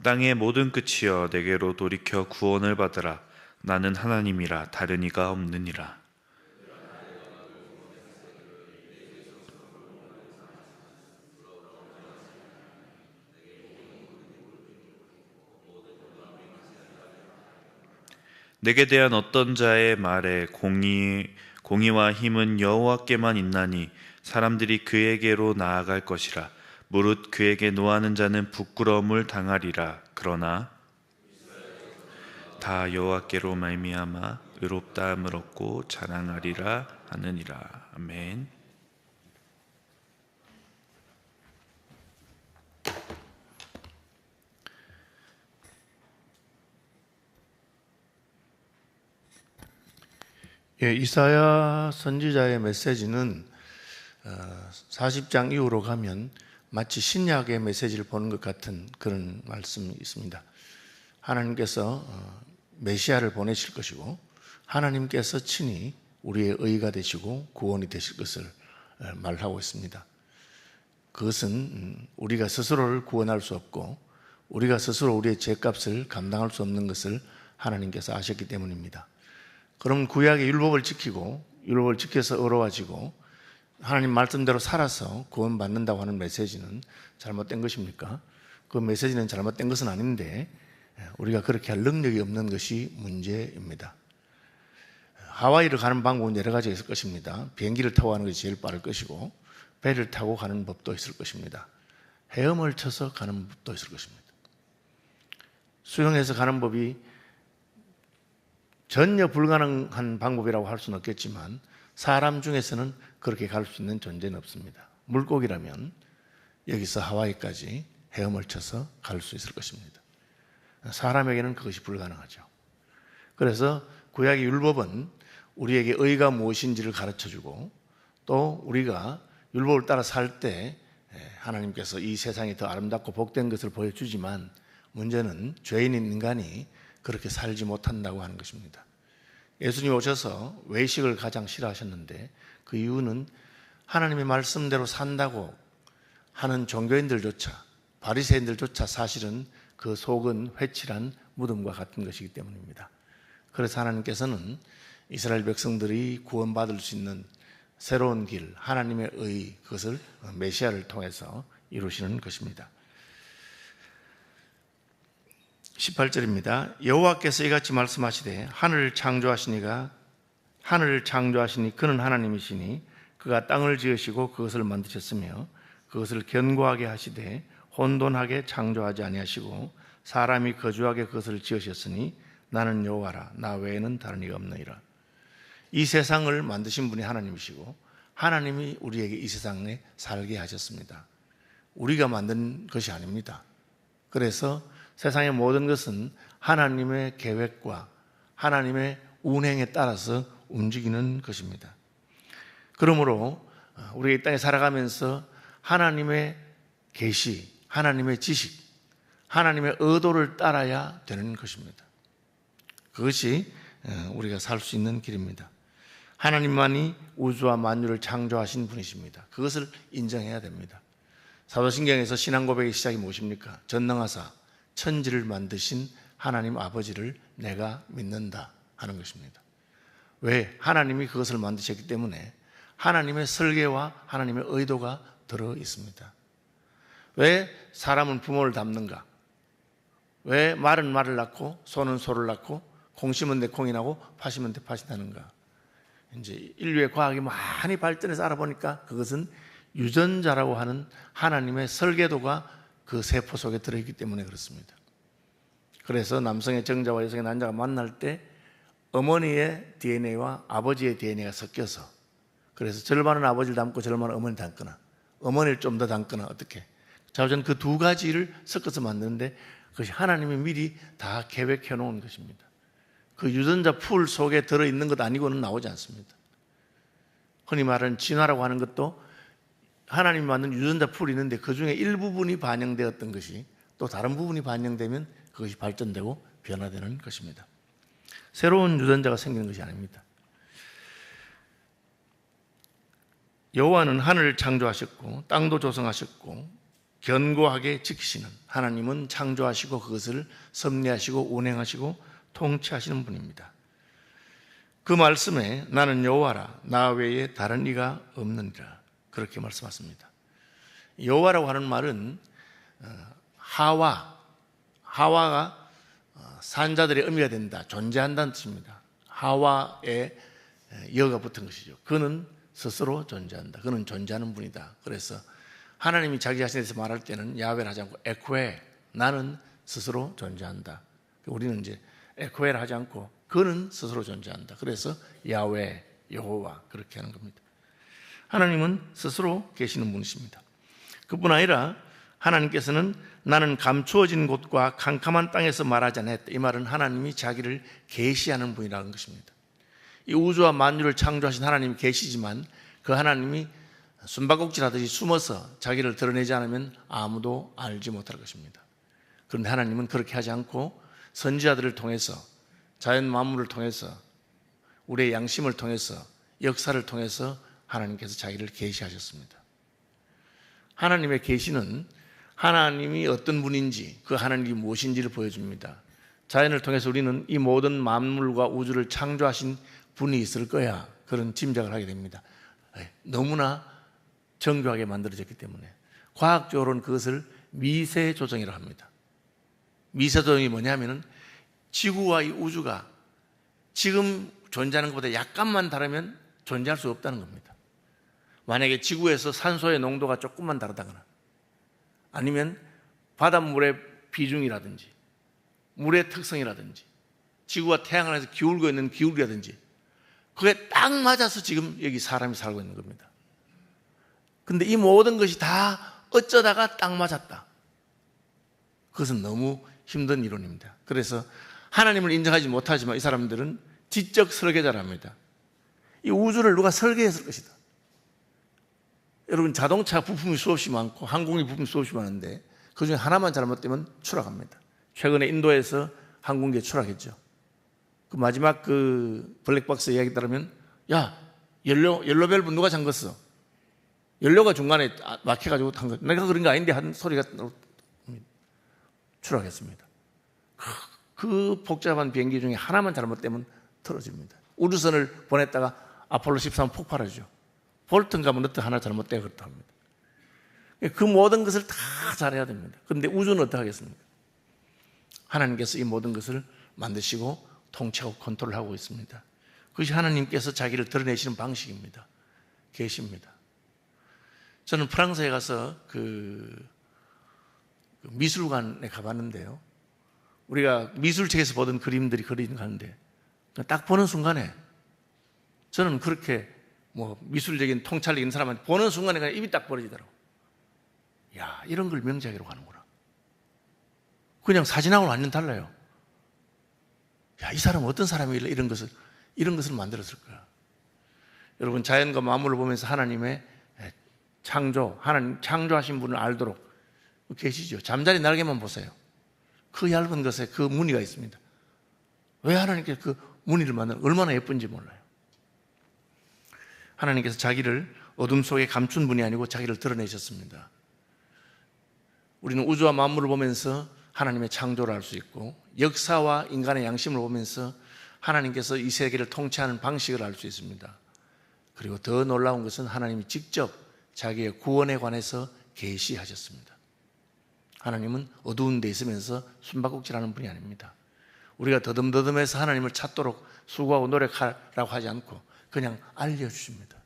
땅의 모든 끝이여 내게로 돌이켜 구원을 받으라. 나는 하나님이라 다른 이가 없느니라. 내게 대한 어떤 자의 말에 공의와 힘은 여호와께만 있나니 사람들이 그에게로 나아갈 것이라. 무릇 그에게 노하는 자는 부끄러움을 당하리라. 그러나 다 여호와께로 말미암아 의롭다함을 얻고 자랑하리라 하느니라. 아멘. 이사야 선지자의 메시지는 40장 이후로 가면 마치 신약의 메시지를 보는 것 같은 그런 말씀이 있습니다. 하나님께서 메시아를 보내실 것이고 하나님께서 친히 우리의 의가 되시고 구원이 되실 것을 말하고 있습니다. 그것은 우리가 스스로를 구원할 수 없고 우리가 스스로 우리의 죄값을 감당할 수 없는 것을 하나님께서 아셨기 때문입니다. 그럼 구약의 율법을 지키고 율법을 지켜서 의로워지고 하나님 말씀대로 살아서 구원받는다고 하는 메시지는 잘못된 것입니까? 그 메시지는 잘못된 것은 아닌데 우리가 그렇게 할 능력이 없는 것이 문제입니다. 하와이를 가는 방법은 여러 가지가 있을 것입니다. 비행기를 타고 가는 것이 제일 빠를 것이고 배를 타고 가는 법도 있을 것입니다. 헤엄을 쳐서 가는 법도 있을 것입니다. 수영해서 가는 법이 전혀 불가능한 방법이라고 할 수는 없겠지만 사람 중에서는 그렇게 갈 수 있는 존재는 없습니다. 물고기라면 여기서 하와이까지 헤엄을 쳐서 갈 수 있을 것입니다. 사람에게는 그것이 불가능하죠. 그래서 구약의 율법은 우리에게 의가 무엇인지를 가르쳐주고 또 우리가 율법을 따라 살 때 하나님께서 이 세상이 더 아름답고 복된 것을 보여주지만 문제는 죄인인 인간이 그렇게 살지 못한다고 하는 것입니다. 예수님이 오셔서 외식을 가장 싫어하셨는데 그 이유는 하나님의 말씀대로 산다고 하는 종교인들조차 바리새인들조차 사실은 그 속은 회칠한 무덤과 같은 것이기 때문입니다. 그래서 하나님께서는 이스라엘 백성들이 구원받을 수 있는 새로운 길, 하나님의 의, 그것을 메시아를 통해서 이루시는 것입니다. 18절입니다. 여호와께서 이같이 말씀하시되 하늘을 창조하시니 그는 하나님이시니 그가 땅을 지으시고 그것을 만드셨으며 그것을 견고하게 하시되 혼돈하게 창조하지 아니하시고 사람이 거주하게 그것을 지으셨으니 나는 여호와라 나 외에는 다른 이가 없느니라. 이 세상을 만드신 분이 하나님이시고 하나님이 우리에게 이 세상에 살게 하셨습니다. 우리가 만든 것이 아닙니다. 그래서 세상의 모든 것은 하나님의 계획과 하나님의 운행에 따라서 움직이는 것입니다. 그러므로 우리가 이 땅에 살아가면서 하나님의 계시, 하나님의 지식, 하나님의 의도를 따라야 되는 것입니다. 그것이 우리가 살 수 있는 길입니다. 하나님만이 우주와 만유를 창조하신 분이십니다. 그것을 인정해야 됩니다. 사도신경에서 신앙 고백의 시작이 무엇입니까? 전능하사 천지를 만드신 하나님 아버지를 내가 믿는다 하는 것입니다. 왜? 하나님이 그것을 만드셨기 때문에 하나님의 설계와 하나님의 의도가 들어 있습니다. 왜 사람은 부모를 닮는가? 왜 말은 말을 낳고 소는 소를 낳고 콩 심은 데 콩이 나고 팥 심은 데 팥이 나는가? 이제 인류의 과학이 많이 발전해서 알아보니까 그것은 유전자라고 하는 하나님의 설계도가 그 세포 속에 들어있기 때문에 그렇습니다. 그래서 남성의 정자와 여성의 난자가 만날 때 어머니의 DNA와 아버지의 DNA가 섞여서 그래서 절반은 아버지를 닮고 절반은 어머니를 닮거나 어머니를 좀 더 닮거나 어떻게 자우전 그 두 가지를 섞어서 만드는데 그것이 하나님이 미리 다 계획해 놓은 것입니다. 그 유전자 풀 속에 들어있는 것 아니고는 나오지 않습니다. 흔히 말하는 진화라고 하는 것도 하나님이 만든 유전자 풀이 있는데 그 중에 일부분이 반영되었던 것이 또 다른 부분이 반영되면 그것이 발전되고 변화되는 것입니다. 새로운 유전자가 생기는 것이 아닙니다. 여호와는 하늘을 창조하셨고 땅도 조성하셨고 견고하게 지키시는, 하나님은 창조하시고 그것을 섭리하시고 운행하시고 통치하시는 분입니다. 그 말씀에 나는 여호와라, 나 외에 다른 이가 없느니라, 그렇게 말씀하십니다. 여호와라고 하는 말은 하와가 산자들의 의미가 된다, 존재한다는 뜻입니다. 하와에 여가 붙은 것이죠. 그는 스스로 존재한다, 그는 존재하는 분이다. 그래서 하나님이 자기 자신에 대해서 말할 때는 야훼를 하지 않고 에코에, 나는 스스로 존재한다. 우리는 이제 에코에를 하지 않고 그는 스스로 존재한다. 그래서 야훼, 여호와 그렇게 하는 겁니다. 하나님은 스스로 계시는 분이십니다. 그뿐 아니라 하나님께서는 나는 감추어진 곳과 캄캄한 땅에서 말하지 않았다. 이 말은 하나님이 자기를 계시하는 분이라는 것입니다. 이 우주와 만유를 창조하신 하나님이 계시지만 그 하나님이 숨바꼭질하듯이 숨어서 자기를 드러내지 않으면 아무도 알지 못할 것입니다. 그런데 하나님은 그렇게 하지 않고 선지자들을 통해서, 자연 만물을 통해서, 우리의 양심을 통해서, 역사를 통해서 하나님께서 자기를 계시하셨습니다. 하나님의 계시는 하나님이 어떤 분인지, 그 하나님이 무엇인지를 보여줍니다. 자연을 통해서 우리는 이 모든 만물과 우주를 창조하신 분이 있을 거야, 그런 짐작을 하게 됩니다. 너무나 정교하게 만들어졌기 때문에. 과학적으로는 그것을 미세조정이라고 합니다. 미세조정이 뭐냐면은 지구와 이 우주가 지금 존재하는 것보다 약간만 다르면 존재할 수 없다는 겁니다. 만약에 지구에서 산소의 농도가 조금만 다르다거나, 아니면 바닷물의 비중이라든지 물의 특성이라든지 지구와 태양 안에서 기울고 있는 기울기라든지, 그게 딱 맞아서 지금 여기 사람이 살고 있는 겁니다. 근데 이 모든 것이 다 어쩌다가 딱 맞았다, 그것은 너무 힘든 이론입니다. 그래서 하나님을 인정하지 못하지만 이 사람들은 지적 설계자를 합니다. 이 우주를 누가 설계했을 것이다. 여러분, 자동차 부품이 수없이 많고 항공기 부품이 수없이 많은데 그 중에 하나만 잘못되면 추락합니다. 최근에 인도에서 항공기에 추락했죠. 그 마지막 그 블랙박스 이야기 따르면, 야, 옐로 밸브 누가 잠궜어? 연료가 중간에 막혀가지고 탄 거, 내가 그런 거 아닌데 한 소리가 추락했습니다. 그 복잡한 비행기 중에 하나만 잘못되면 틀어집니다. 우주선을 보냈다가 아폴로 13 폭발하죠. 볼튼가 뭐 너트 하나 잘못되어 그렇다 합니다. 그 모든 것을 다 잘해야 됩니다. 그런데 우주는 어떻게 하겠습니까? 하나님께서 이 모든 것을 만드시고 통치하고 컨트롤하고 있습니다. 그것이 하나님께서 자기를 드러내시는 방식입니다. 계십니다. 저는 프랑스에 가서 그 미술관에 가봤는데요, 우리가 미술책에서 보던 그림들이 그림 가는데 딱 보는 순간에 저는 그렇게 뭐 미술적인 통찰력인 사람한테 보는 순간에 그냥 입이 딱 벌어지더라고. 야, 이런 걸 명작이라고 하는구나. 그냥 사진하고는 완전 달라요. 야, 이 사람은 어떤 사람이길래 이런 것을 만들었을 거야. 여러분, 자연과 만물을 보면서 하나님의 하나님 창조하신 분을 알도록 계시죠. 잠자리 날개만 보세요. 그 얇은 것에 그 무늬가 있습니다. 왜 하나님께서 그 무늬를 만드는, 얼마나 예쁜지 몰라요. 하나님께서 자기를 어둠 속에 감춘 분이 아니고 자기를 드러내셨습니다. 우리는 우주와 만물을 보면서 하나님의 창조를 알 수 있고, 역사와 인간의 양심을 보면서 하나님께서 이 세계를 통치하는 방식을 알 수 있습니다. 그리고 더 놀라운 것은 하나님이 직접 자기의 구원에 관해서 계시하셨습니다. 하나님은 어두운 데 있으면서 숨바꼭질하는 분이 아닙니다. 우리가 더듬더듬해서 하나님을 찾도록 수고하고 노력하라고 하지 않고 그냥 알려주십니다.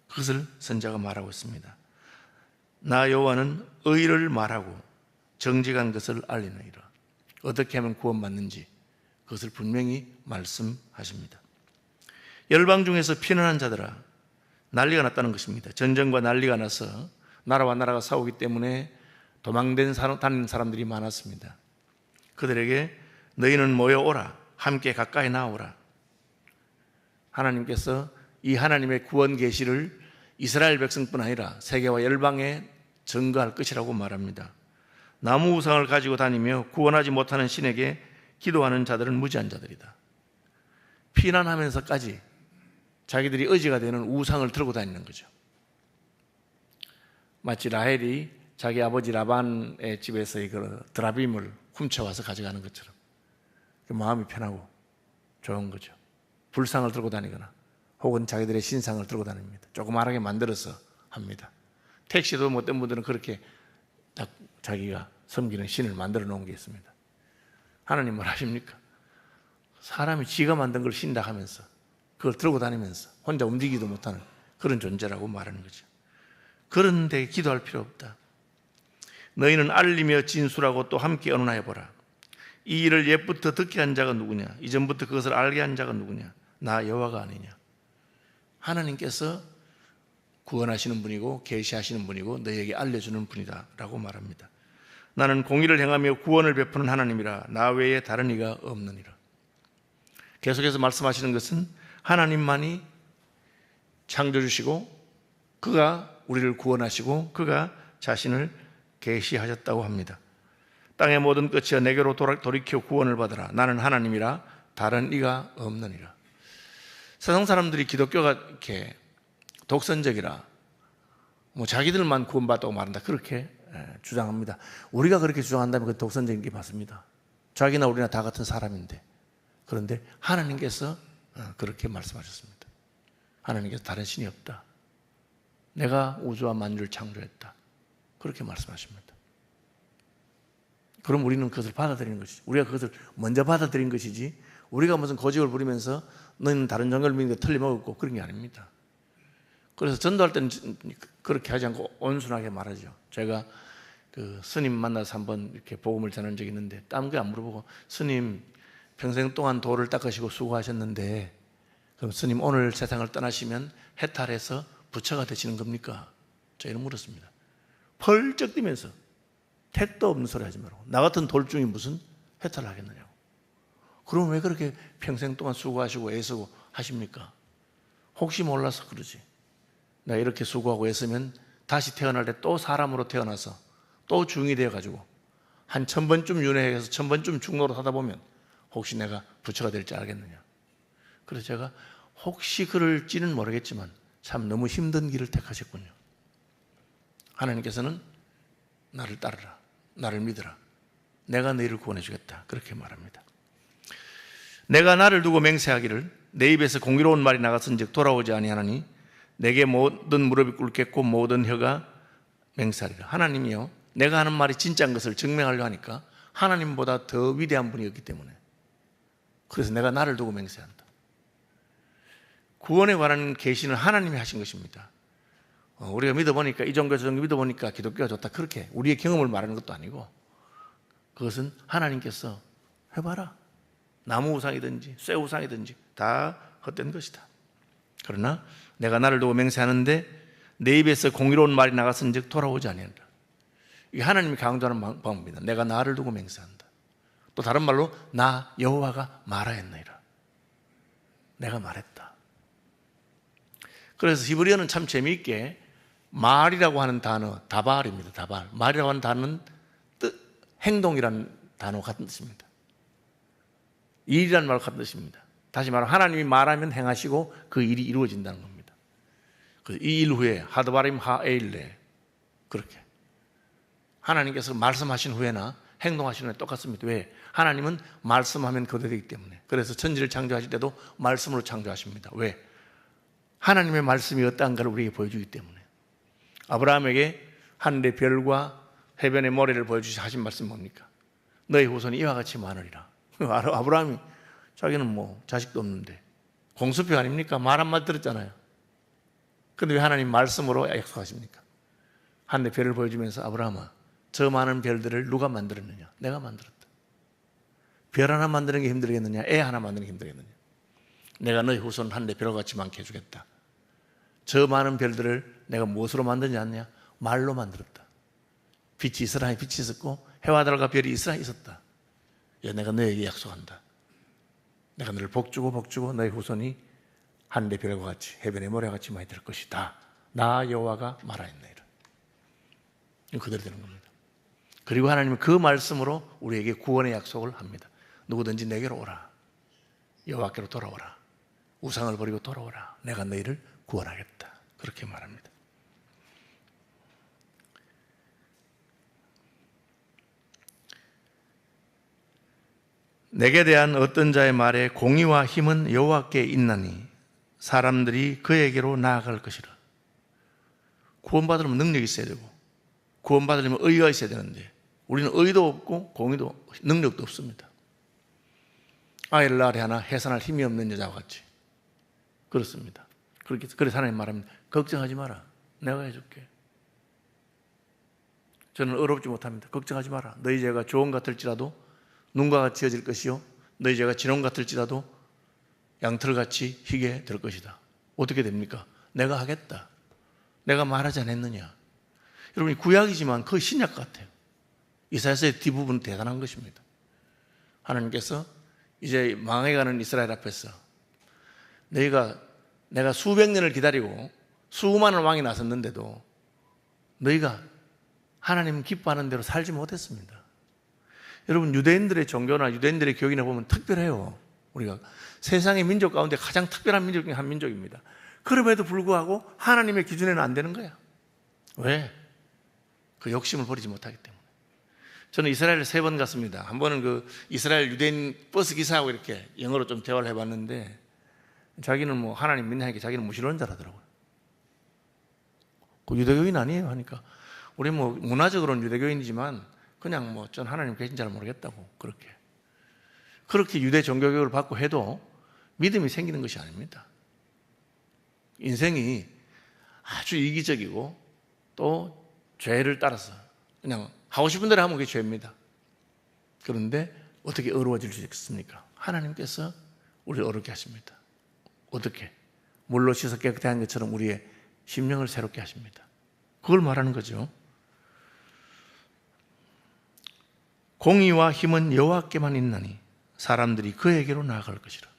그것을 선지자가 말하고 있습니다. 나 여호와는 의를 말하고 정직한 것을 알리느니라. 어떻게 하면 구원받는지 그것을 분명히 말씀하십니다. 열방 중에서 피난한 자들아, 난리가 났다는 것입니다. 전쟁과 난리가 나서 나라와 나라가 싸우기 때문에 도망다니는 사람들이 많았습니다. 그들에게 너희는 모여오라, 함께 가까이 나오라. 하나님께서 이 하나님의 구원 계시를 이스라엘 백성뿐 아니라 세계와 열방에 증거할 것이라고 말합니다. 나무 우상을 가지고 다니며 구원하지 못하는 신에게 기도하는 자들은 무지한 자들이다. 피난하면서까지 자기들이 의지가 되는 우상을 들고 다니는 거죠. 마치 라헬이 자기 아버지 라반의 집에서 그 드라빔을 훔쳐와서 가져가는 것처럼 마음이 편하고 좋은 거죠. 불상을 들고 다니거나 혹은 자기들의 신상을 들고 다닙니다. 조그마하게 만들어서 합니다. 택시도 어떤 분들은 그렇게 딱 자기가 섬기는 신을 만들어 놓은 게 있습니다. 하나님 뭘 하십니까? 사람이 지가 만든 걸 신다 하면서 그걸 들고 다니면서 혼자 움직이지도 못하는 그런 존재라고 말하는 거죠. 그런데 기도할 필요 없다. 너희는 알리며 진술하고 또 함께 언론하여 보라. 이 일을 옛부터 듣게 한 자가 누구냐? 이전부터 그것을 알게 한 자가 누구냐? 나 여호와가 아니냐? 하나님께서 구원하시는 분이고 계시하시는 분이고 너희에게 알려주는 분이다 라고 말합니다. 나는 공의를 행하며 구원을 베푸는 하나님이라. 나 외에 다른 이가 없느니라. 계속해서 말씀하시는 것은 하나님만이 창조주시고 그가 우리를 구원하시고 그가 자신을 계시하셨다고 합니다. 땅의 모든 끝이여 내게로 돌이켜 구원을 받으라. 나는 하나님이라 다른 이가 없느니라. 세상 사람들이 기독교가 이렇게 독선적이라 자기들만 구원받다고 말한다 그렇게 주장합니다. 우리가 그렇게 주장한다면 그 독선적인 게 맞습니다. 자기나 우리나 다 같은 사람인데, 그런데 하나님께서 그렇게 말씀하셨습니다. 하나님께서 다른 신이 없다. 내가 우주와 만유를 창조했다. 그렇게 말씀하십니다. 그럼 우리는 그것을 받아들이는 것이지. 우리가 그것을 먼저 받아들인 것이지 우리가 무슨 고집을 부리면서 너희는 다른 종교를 믿는 게 틀림없고 그런 게 아닙니다. 그래서 전도할 때는 그렇게 하지 않고 온순하게 말하죠. 제가 그 스님 만나서 한번 이렇게 복음을 전한 적이 있는데 딴 거 안 물어보고 스님 평생 동안 도를 닦으시고 수고하셨는데 그럼 스님 오늘 세상을 떠나시면 해탈해서 부처가 되시는 겁니까? 저희는 물었습니다. 펄쩍 뛰면서 택도 없는 소리 하지 말고 나 같은 돌중이 무슨 해탈을 하겠느냐고. 그럼 왜 그렇게 평생 동안 수고하시고 애쓰고 하십니까? 혹시 몰라서 그러지. 내가 이렇게 수고하고 애쓰면 다시 태어날 때 또 사람으로 태어나서 또 중이 되어가지고 한 1000번쯤 윤회해서 1000번쯤 중노로 하다 보면 혹시 내가 부처가 될지 알겠느냐. 그래서 제가 혹시 그럴지는 모르겠지만 참 너무 힘든 길을 택하셨군요. 하나님께서는 나를 따르라, 나를 믿으라, 내가 너희를 구원해 주겠다 그렇게 말합니다. 내가 나를 두고 맹세하기를 내 입에서 공의로운 말이 나갔은즉 돌아오지 아니하나니 내게 모든 무릎이 꿇겠고 모든 혀가 맹세하리라. 하나님이요, 내가 하는 말이 진짜인 것을 증명하려 하니까 하나님보다 더 위대한 분이 없기 때문에 그래서 내가 나를 두고 맹세한다. 구원에 관한 계시는 하나님이 하신 것입니다. 우리가 믿어보니까 이 종교 저 종교 믿어보니까 기독교가 좋다 그렇게 우리의 경험을 말하는 것도 아니고 그것은 하나님께서 해봐라. 나무 우상이든지 쇠 우상이든지 다 헛된 것이다. 그러나 내가 나를 두고 맹세하는데 내 입에서 공의로운 말이 나갔은즉 돌아오지 아니한다. 이게 하나님이 강조하는 방법입니다. 내가 나를 두고 맹세한다. 또 다른 말로 나 여호와가 말하였느니라. 내가 말했다. 그래서 히브리어는 참 재미있게 말이라고 하는 단어 다발입니다. 다발. 말이라고 하는 단어는 행동이라는 단어 같은 뜻입니다. 일이라는 말 같은 뜻입니다. 다시 말하면 하나님이 말하면 행하시고 그 일이 이루어진다는 겁니다. 이 일 후에 하드바림 하에일레 그렇게 하나님께서 말씀하신 후에나 행동하신 후에 똑같습니다. 왜? 하나님은 말씀하면 그대로 되기 때문에. 그래서 천지를 창조하실 때도 말씀으로 창조하십니다. 왜? 하나님의 말씀이 어떠한가를 우리에게 보여주기 때문에. 아브라함에게 하늘의 별과 해변의 모래를 보여주시 하신 말씀이 뭡니까? 너희 후손이 이와 같이 많으리라. 아브라함이 자기는 뭐 자식도 없는데 공수표 아닙니까? 말 한마디 들었잖아요. 그런데 왜 하나님 말씀으로 약속하십니까? 하늘의 별을 보여주면서 아브라함아 저 많은 별들을 누가 만들었느냐? 내가 만들었다. 별 하나 만드는 게 힘들겠느냐? 애 하나 만드는 게 힘들겠느냐? 내가 너희 후손 하늘의 별같이 많게 해주겠다. 저 많은 별들을 내가 무엇으로 만드지 않냐? 말로 만들었다. 빛이 있으라 빛이 있었고 해와 달과 별이 있으라 있었다. 내가 너에게 약속한다. 내가 너를 복주고 너의 후손이 하늘의 별과 같이 해변의 모래와 같이 많이 될 것이다. 나 여호와가 말하였느니라. 이거 그대로 되는 겁니다. 그리고 하나님은 그 말씀으로 우리에게 구원의 약속을 합니다. 누구든지 내게로 오라. 여호와께로 돌아오라. 우상을 버리고 돌아오라. 내가 너희를 구원하겠다. 그렇게 말합니다. 내게 대한 어떤 자의 말에 공의와 힘은 여호와께 있나니 사람들이 그에게로 나아갈 것이라. 구원받으려면 능력이 있어야 되고 구원받으려면 의가 있어야 되는데 우리는 의도 없고 공의도 능력도 없습니다. 아이를 낳으려 하나 해산할 힘이 없는 여자와 같이 그렇습니다. 그래서 하나님 말합니다. 걱정하지 마라. 내가 해줄게. 저는 어렵지 못합니다. 걱정하지 마라. 너희 죄가 조금 같을지라도 눈과 같이 어질 것이요 너희 죄가 진홍 같을지라도 양털같이 희게 될 것이다. 어떻게 됩니까? 내가 하겠다. 내가 말하지 않았느냐. 여러분이 구약이지만 거의 신약 같아요. 이사야서의 뒷부분은 대단한 것입니다. 하나님께서 이제 망해가는 이스라엘 앞에서 내가 수백 년을 기다리고 수많은 왕이 나섰는데도 너희가 하나님 기뻐하는 대로 살지 못했습니다. 여러분 유대인들의 종교나 유대인들의 교육이나 보면 특별해요. 우리가 세상의 민족 가운데 가장 특별한 민족 중에 한 민족입니다. 그럼에도 불구하고 하나님의 기준에는 안 되는 거야. 왜? 그 욕심을 버리지 못하기 때문에. 저는 이스라엘을 3번 갔습니다. 한 번은 그 이스라엘 유대인 버스 기사하고 이렇게 영어로 좀 대화를 해봤는데 자기는 뭐 하나님 믿는 자기는 무신론자라더라고요. 그 유대교인 아니에요 하니까 우리 뭐 문화적으로는 유대교인이지만 그냥 뭐 전 하나님 계신 줄 모르겠다고 그렇게 유대 종교교육을 받고 해도 믿음이 생기는 것이 아닙니다. 인생이 아주 이기적이고 또 죄를 따라서 그냥 하고 싶은 대로 하면 그게 죄입니다. 그런데 어떻게 어려워질 수 있겠습니까? 하나님께서 우리를 어렵게 하십니다. 어떻게? 물로 씻어 깨끗게 한 것처럼 우리의 심령을 새롭게 하십니다. 그걸 말하는 거죠. 공의와 힘은 여호와께만 있나니 사람들이 그에게로 나아갈 것이라.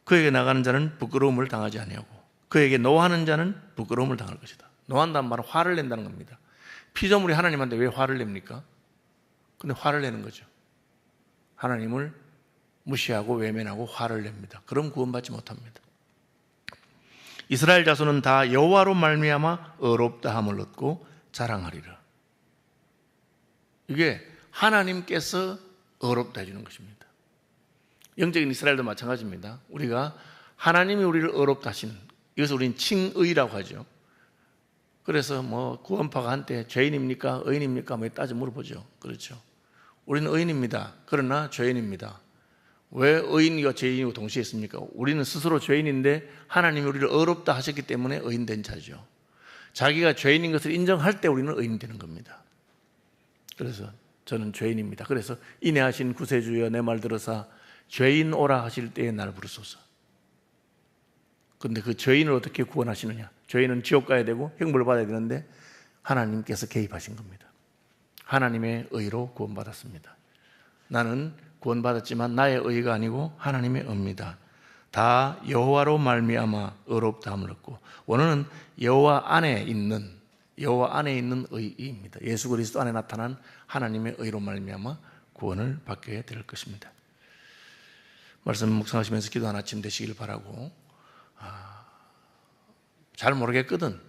그에게 나가는 자는 부끄러움을 당하지 아니하고 그에게 노하는 자는 부끄러움을 당할 것이다. 노한다는 말은 화를 낸다는 겁니다. 피조물이 하나님한테 왜 화를 냅니까? 근데 화를 내는 거죠. 하나님을 무시하고 외면하고 화를 냅니다. 그럼 구원받지 못합니다. 이스라엘 자손은 다 여호와로 말미암아 의롭다함을 얻고 자랑하리라. 이게 하나님께서 의롭다 해주는 것입니다. 영적인 이스라엘도 마찬가지입니다. 우리가 하나님이 우리를 의롭다 하시는, 이것을 우리는 칭의라고 하죠. 그래서 뭐 구원파가 한때 죄인입니까? 의인입니까? 뭐 따져 물어보죠. 그렇죠. 우리는 의인입니다. 그러나 죄인입니다. 왜 의인과 죄인이고 동시에 있습니까? 우리는 스스로 죄인인데 하나님이 우리를 의롭다 하셨기 때문에 의인된 자죠. 자기가 죄인인 것을 인정할 때 우리는 의인이 되는 겁니다. 그래서 저는 죄인입니다. 그래서 인애하신 구세주여 내 말 들어사 죄인 오라 하실 때에 날 부르소서. 그런데 그 죄인을 어떻게 구원하시느냐? 죄인은 지옥 가야 되고 형벌을 받아야 되는데 하나님께서 개입하신 겁니다. 하나님의 의로 구원받았습니다. 나는 구원받았지만 나의 의가 아니고 하나님의 의입니다. 다 여호와로 말미암아 의롭다함을 얻고 원어는 여호와 안에 있는 의입니다. 예수 그리스도 안에 나타난 하나님의 의로 말미암아 구원을 받게 될 것입니다. 말씀 묵상하시면서 기도한 아침 되시길 바라고, 잘 모르겠거든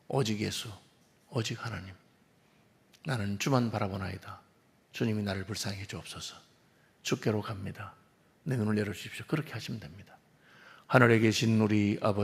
오직 예수, 오직 하나님, 나는 주만 바라보나이다. 주님이 나를 불쌍히 해 주옵소서. 주께로 갑니다. 내 눈을 열어주십시오. 그렇게 하시면 됩니다. 하늘에 계신 우리 아버지,